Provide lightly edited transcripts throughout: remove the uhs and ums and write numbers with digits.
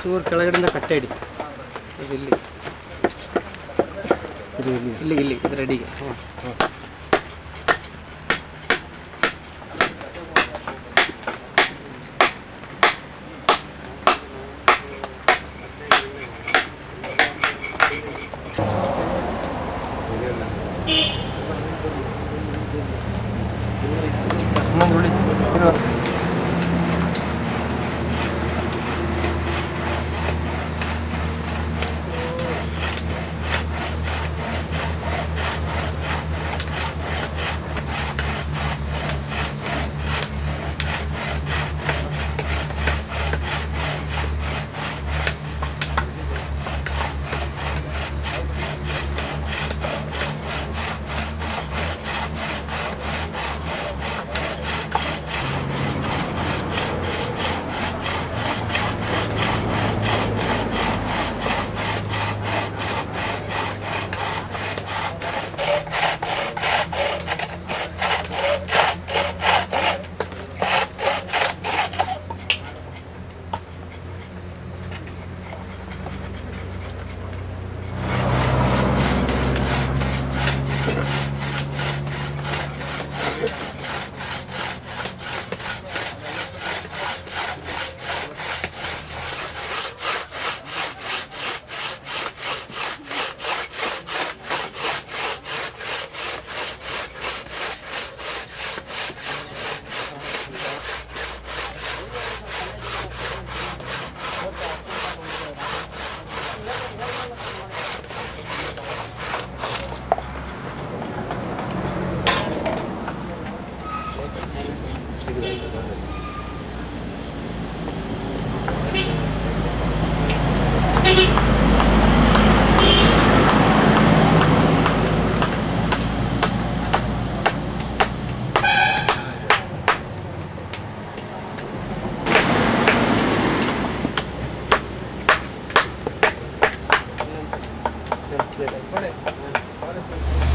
ಚೂರು ಕೆಳಗಡೆಯಿಂದ ಕಟ್ಟೆ ಹಿಡಿ. ಇದು ಇಲ್ಲಿ ಇದು ರೆಡಿಗೆ.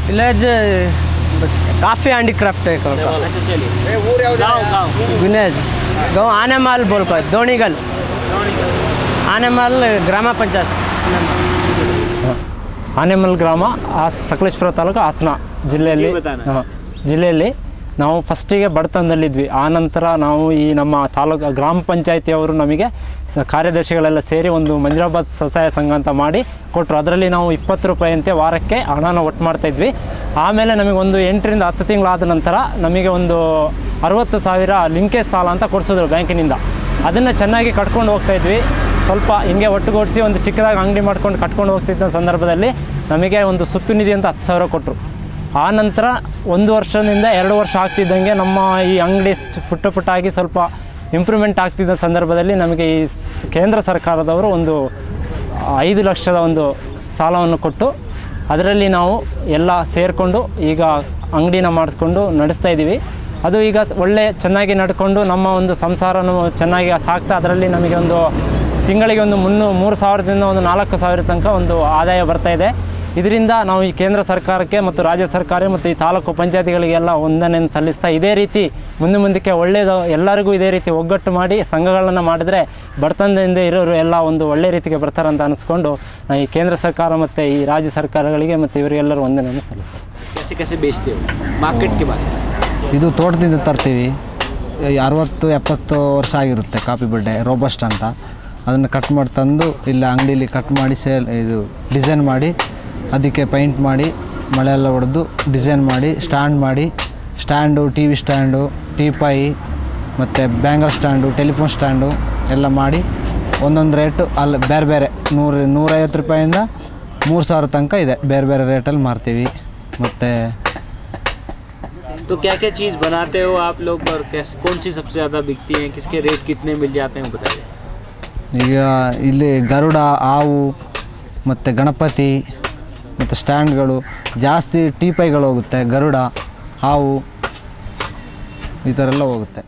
विलेज काफ़ी हैंडीक्राफ्ट है। अच्छा चलिए। विलेज गाँव आनेमाल बोलकर दोनीगल आनेमाल ग्राम पंचायत ಆನೆಮಲ್ ಗ್ರಾಮ ಸಕಲೇಶಪುರ ತಾಲೂಕು ಹಾಸನ ಜಿಲ್ಲೆಯಲ್ಲಿ ನಾವು ಫಸ್ಟಿಗೆ ಬಡತನದಲ್ಲಿದ್ವಿ. ಆನಂತರ ನಾವು ಈ ನಮ್ಮ ತಾಲೂಕು ಗ್ರಾಮ ಪಂಚಾಯತಿಯವರು ನಮಗೆ ಕಾರ್ಯದರ್ಶಿಗಳೆಲ್ಲ ಸೇರಿ ಒಂದು ಮಂಜುರಾಬಾದ್ ಸ್ವಸಹಾಯ ಸಂಘ ಅಂತ ಮಾಡಿ ಕೊಟ್ಟರು. ಅದರಲ್ಲಿ ನಾವು 20 ರೂಪಾಯಿಯಂತೆ ವಾರಕ್ಕೆ ಹಣನ ಒಟ್ಟು ಮಾಡ್ತಾಯಿದ್ವಿ. ಆಮೇಲೆ ನಮಗೆ ಒಂದು 8 ರಿಂದ 10 ತಿಂಗಳಾದ ನಂತರ ನಮಗೆ ಒಂದು 60,000 ಲಿಂಕೇಜ್ ಸಾಲ ಅಂತ ಕೊಡಿಸಿದ್ರು ಬ್ಯಾಂಕಿನಿಂದ. ಅದನ್ನು ಚೆನ್ನಾಗಿ ಕಟ್ಕೊಂಡು ಹೋಗ್ತಾಯಿದ್ವಿ. ಸ್ವಲ್ಪ ಹಿಂಗೆ ಒಟ್ಟುಗೂಡಿಸಿ ಒಂದು ಚಿಕ್ಕದಾಗಿ ಅಂಗಡಿ ಮಾಡ್ಕೊಂಡು ಕಟ್ಕೊಂಡು ಹೋಗ್ತಿದ್ದ ಸಂದರ್ಭದಲ್ಲಿ ನಮಗೆ ಒಂದು ಸುತ್ತು ನಿಧಿ ಅಂತ 10,000 ಕೊಟ್ಟರು. ಆ ನಂತರ 1 ವರ್ಷದಿಂದ 2 ವರ್ಷ ಆಗ್ತಿದ್ದಂಗೆ ನಮ್ಮ ಈ ಅಂಗಡಿ ಪುಟ್ಟಾಗಿ ಸ್ವಲ್ಪ ಇಂಪ್ರೂವ್ಮೆಂಟ್ ಆಗ್ತಿದ್ದ ಸಂದರ್ಭದಲ್ಲಿ ನಮಗೆ ಈ ಕೇಂದ್ರ ಸರ್ಕಾರದವರು ಒಂದು 5 ಲಕ್ಷದ ಒಂದು ಸಾಲವನ್ನು ಕೊಟ್ಟು ಅದರಲ್ಲಿ ನಾವು ಎಲ್ಲ ಸೇರಿಕೊಂಡು ಈಗ ಅಂಗಡಿನ ಮಾಡಿಸ್ಕೊಂಡು ನಡೆಸ್ತಾ ಇದ್ದೀವಿ. ಅದು ಈಗ ಚೆನ್ನಾಗಿ ನಡ್ಕೊಂಡು ನಮ್ಮ ಒಂದು ಸಂಸಾರನೂ ಚೆನ್ನಾಗಿ ಸಾಕ್ತಾ ಅದರಲ್ಲಿ ನಮಗೆ ಒಂದು ತಿಂಗಳಿಗೆ ಒಂದು 3,000ದಿಂದ ಒಂದು 4,000 ತನಕ ಒಂದು ಆದಾಯ ಬರ್ತಾಯಿದೆ. ಇದರಿಂದ ನಾವು ಈ ಕೇಂದ್ರ ಸರ್ಕಾರಕ್ಕೆ ಮತ್ತು ರಾಜ್ಯ ಸರ್ಕಾರ ಮತ್ತು ಈ ತಾಲೂಕು ಪಂಚಾಯತಿಗಳಿಗೆಲ್ಲ ವಂದನೆಯನ್ನು ಸಲ್ಲಿಸ್ತಾ ಇದೇ ರೀತಿ ಮುಂದಕ್ಕೆ ಒಳ್ಳೆಯದು ಎಲ್ಲರಿಗೂ ಇದೇ ರೀತಿ ಒಗ್ಗಟ್ಟು ಮಾಡಿ ಸಂಘಗಳನ್ನು ಮಾಡಿದರೆ ಬಡತನದಿಂದ ಇರೋರು ಎಲ್ಲ ಒಂದು ಒಳ್ಳೆ ರೀತಿಗೆ ಬರ್ತಾರಂತ ಅನಿಸ್ಕೊಂಡು ಈ ಕೇಂದ್ರ ಸರ್ಕಾರ ಮತ್ತು ಈ ರಾಜ್ಯ ಸರ್ಕಾರಗಳಿಗೆ ಮತ್ತು ಇವರಿಗೆಲ್ಲರೂ ವಂದನೆಯನ್ನು ಸಲ್ಲಿಸ್ತಾರೆ. ಇದು ತೋಟದಿಂದ ತರ್ತೀವಿ. 60-70 ವರ್ಷ ಆಗಿರುತ್ತೆ ಕಾಫಿ ಬಡ್ಡೆ ರೋಬಸ್ಟ್ ಅಂತ. ಅದನ್ನು ಕಟ್ ಮಾಡಿ ತಂದು ಇಲ್ಲ ಅಂಗಡೀಲಿ ಕಟ್ ಮಾಡಿ ಇದು ಡಿಸೈನ್ ಮಾಡಿ ಅದಕ್ಕೆ ಪೈಂಟ್ ಮಾಡಿ ಮಳೆಯೆಲ್ಲ ಹೊಡೆದು ಡಿಸೈನ್ ಮಾಡಿ stand T V stand teapoy ಮತ್ತು ಬ್ಯಾಂಗಲ್ ಸ್ಟ್ಯಾಂಡು ಟೆಲಿಫೋನ್ ಸ್ಟ್ಯಾಂಡು ಎಲ್ಲ ಮಾಡಿ ಒಂದೊಂದು ರೇಟು ಅಲ್ಲಿ ಬೇರೆ 150 ರೂಪಾಯಿಂದ 3,000 ತನಕ ಇದೆ. ಬೇರೆ ರೇಟಲ್ಲಿ ಮಾರ್ತೀವಿ. ಮತ್ತು तो क्या क्या चीज़ बनाते हो आप लोग और कौन सी सबसे ज़्यादा बिकती है, किसके रेट कितने मिल जाते हैं बताइए. ಈಗ ಇಲ್ಲಿ ಗರುಡ, ಹಾವು ಮತ್ತು ಗಣಪತಿ ಮತ್ತು ಸ್ಟ್ಯಾಂಡ್ಗಳು ಜಾಸ್ತಿ ಟೀಪೈಗಳು ಹೋಗುತ್ತೆ. ಗರುಡ, ಹಾವು ಈ ಥರ ಎಲ್ಲ ಹೋಗುತ್ತೆ.